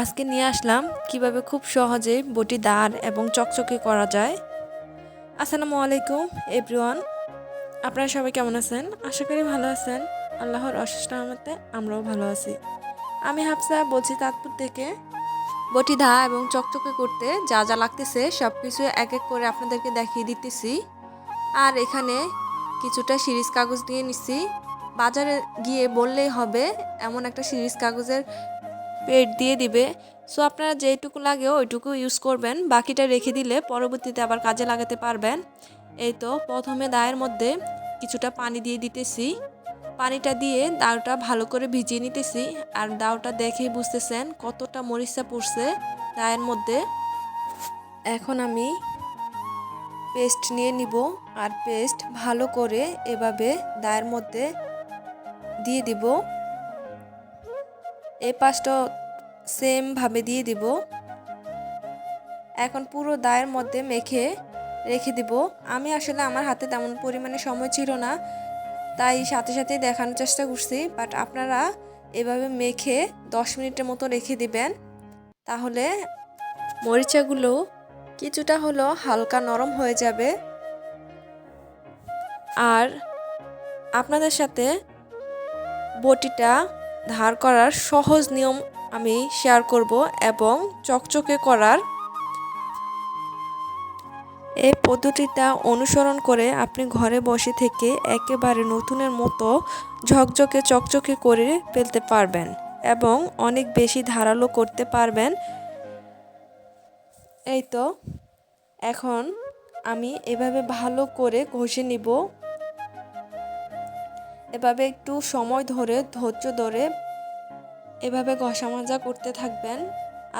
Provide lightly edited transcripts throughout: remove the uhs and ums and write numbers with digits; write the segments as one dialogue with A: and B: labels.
A: আজকে নিয়ে আসলাম কিভাবে খুব সহজে বটি দাঁড় এবং চকচকে করা যায়। আসসালামু আলাইকুম এভরিওয়ান, আপনারা সবাই কেমন আছেন? আশা করি ভালো আছেন। আল্লাহর অশেষ রহমতে আমরাও ভালো আছি। আমি হাফসা বলছি তাঁতপুর থেকে। বটি দা এবং চকচকে করতে যা যা লাগতেছে সব কিছু এক এক করে আপনাদেরকে দেখিয়ে দিতেছি। আর এখানে কিছুটা সিরিজ কাগজ নিয়ে নিচ্ছি। বাজারে গিয়ে বললেই হবে, এমন একটা সিরিজ কাগজের পেট দিয়ে দিবে। সো আপনারা যেটুকু লাগে ওইটুকু ইউজ করবেন, বাকিটা রেখে দিলে পরবর্তীতে আবার কাজে লাগাতে পারবেন। এই তো প্রথমে দায়ের মধ্যে কিছুটা পানি দিয়ে দিতেছি। পানিটা দিয়ে দাউটা ভালো করে ভিজিয়ে নিতেছি। আর দাউটা দেখেই বুঝতেছেন কতটা মরিচা পড়ছে দায়ের মধ্যে। এখন আমি পেস্ট নিয়ে নিব, আর পেস্ট ভালো করে এভাবে দায়ের মধ্যে দিয়ে দিব। এই পাশটা সেম ভাবে দিয়ে দিব। এখন পুরো দায়ের মধ্যে মেখে রেখে দিব। আমি আসলে আমার হাতে তেমন পরিমাণে সময় ছিল না, তাই সাথে সাথে দেখানোর চেষ্টা করছি। বাট আপনারা এভাবে মেখে 10 মিনিটের মতো রেখে দিবেন, তাহলে মরিচাগুলো কিছুটা হলো হালকা নরম হয়ে যাবে। আর আপনাদের সাথে বটিটা ধার করার সহজ নিয়ম আমি শেয়ার করব, এবং চকচকে করার এই পদ্ধতিটা অনুসরণ করে আপনি ঘরে বসে থেকে একেবারে নতুনের মতো ঝকঝকে চকচকে করে ফেলতে পারবেন এবং অনেক বেশি ধারালো করতে পারবেন। এই তো এখন আমি এভাবে ভালো করে ঘষে নিব। এভাবে একটু সময় ধরে ধৈর্য ধরে এভাবে ঘষা মাজা করতে থাকবেন।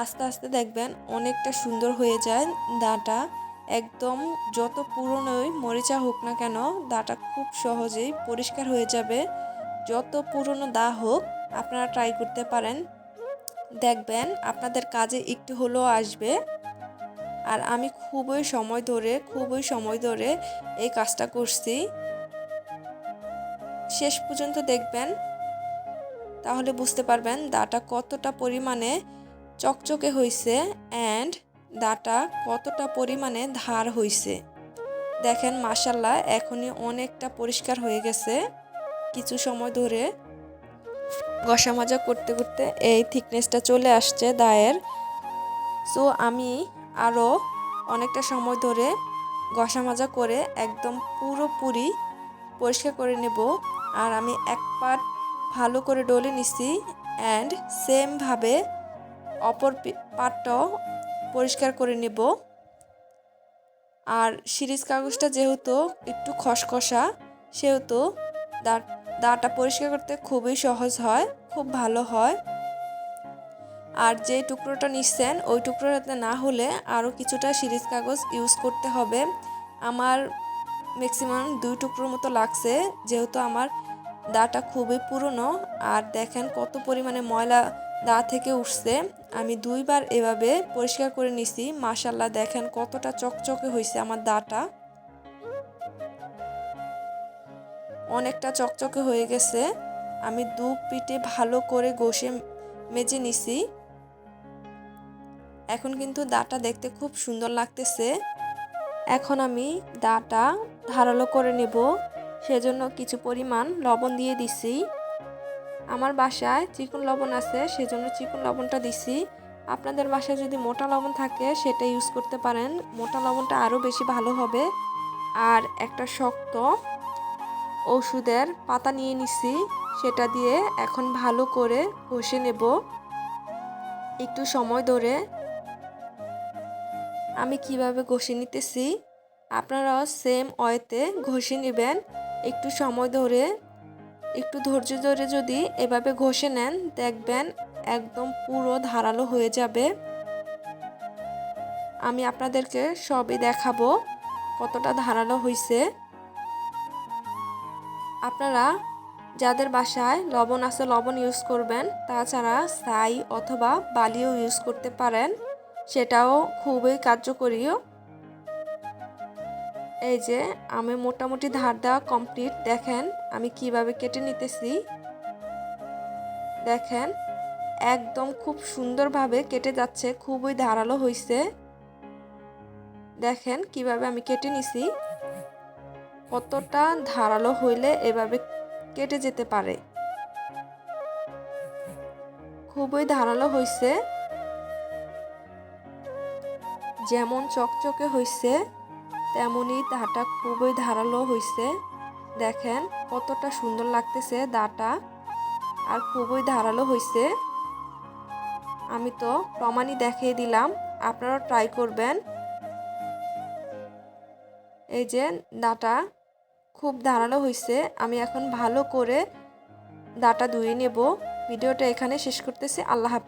A: আস্তে আস্তে দেখবেন অনেকটা সুন্দর হয়ে যায় দাটা। একদম যত পুরনোই মরিচা হোক না কেন, দাটা খুব সহজেই পরিষ্কার হয়ে যাবে। যত পুরনো দা হোক আপনারা ট্রাই করতে পারেন, দেখবেন আপনাদের কাজে একটু হলেও আসবে। আর আমি খুবই সময় ধরে এই কাজটা করছি। শেষ পর্যন্ত দেখবেন, তাহলে বুঝতে পারবেন দাটা কতটা পরিমাণে চকচকে হয়েছে অ্যান্ড দাটা কতটা পরিমাণে ধার হয়েছে। দেখেন মাশাআল্লাহ, এখনই অনেকটা পরিষ্কার হয়ে গেছে। কিছু সময় ধরে ঘষা মাজা করতে করতে এই থিকনেসটা চলে আসছে দায়ের। সো আমি আরও অনেকটা সময় ধরে ঘষা মাজা করে একদম পুরোপুরি পরিষ্কার করে নেব। আর আমি এক পার্ট ভালো করে ডলে নিছি, অ্যান্ড সেমভাবে অপর পার্টটাও পরিষ্কার করে নেব। আর সিরিজ কাগজটা যেহেতু একটু খসখসা, সেহেতু দাটা পরিষ্কার করতে খুবই সহজ হয়, খুব ভালো হয়। আর যে টুকরোটা নিচ্ছেন ওই টুকরোটাতে না হলে আরও কিছুটা সিরিজ কাগজ ইউজ করতে হবে। আমার ম্যাক্সিমাম 2 টুকরোর মতো লাগছে, যেহেতু আমার দাটা খুবই পুরনো। আর দেখেন কত পরিমাণে ময়লা দা থেকে উঠছে। আমি 2 বার এভাবে পরিষ্কার করে নিছি। মাশাআল্লাহ, দেখেন কতটা চকচকে হয়েছে আমার দাটা, অনেকটা চকচকে হয়ে গেছে। আমি 2 পিঠে ভালো করে ঘষে মেজে নিছি। এখন কিন্তু দাটা দেখতে খুব সুন্দর লাগতেছে। এখন আমি দাটা ধারালো করে নেব, সেজন্য কিছু পরিমাণ লবণ দিয়ে দিছি। আমার বাসায় চিকন লবণ আছে, সেজন্য চিকন লবণটা দিছি। আপনাদের বাসায় যদি মোটা লবণ থাকে সেটা ইউজ করতে পারেন, মোটা লবণটা আরও বেশি ভালো হবে। আর একটা শক্ত ওষুধের পাতা নিয়ে নিছি, সেটা দিয়ে এখন ভালো করে ঘষে নেব একটু সময় ধরে। আমি কিভাবে ঘষে নিতেছি আপনারাও সেম ওয়েতে ঘষে নেবেন। একটু সময় ধরে, একটু ধৈর্য ধরে যদি এভাবে ঘষে নেন, দেখবেন একদম পুরো ধারালো হয়ে যাবে। আমি আপনাদেরকে সবই দেখাবো কতটা ধারালো হয়েছে। আপনারা যাদের বাসায় লবণ আছে লবণ ইউজ করবেন, তাছাড়া ছাই অথবা বালিও ইউজ করতে পারেন, সেটাও খুবই কার্যকরীও। এই যে আমি মোটামুটি ধার দেওয়া কমপ্লিট। দেখেন আমি কিভাবে কেটে নিতেছি। দেখেন একদম খুব সুন্দরভাবে কেটে যাচ্ছে, খুবই ধারালো হয়েছে। দেখেন কিভাবে আমি কেটে নিছি, কতটা ধারালো হইলে এভাবে কেটে যেতে পারে। খুবই ধারালো হয়েছে, যেমন চকচকে হয়েছে তেমনই দাটা খুবই ধারালো হয়েছে। দেখেন কতটা সুন্দর লাগতেছে দাটা, আর খুবই ধারালো হয়েছে। আমি তো প্রমাণই দেখিয়ে দিলাম, আপনারাও ট্রাই করবেন। এই যে দাটা খুব ধারালো হয়েছে, আমি এখন ভালো করে দাটা ধুয়ে নেব। ভিডিওটা এখানে শেষ করতেছি। আল্লাহ হাফেজ।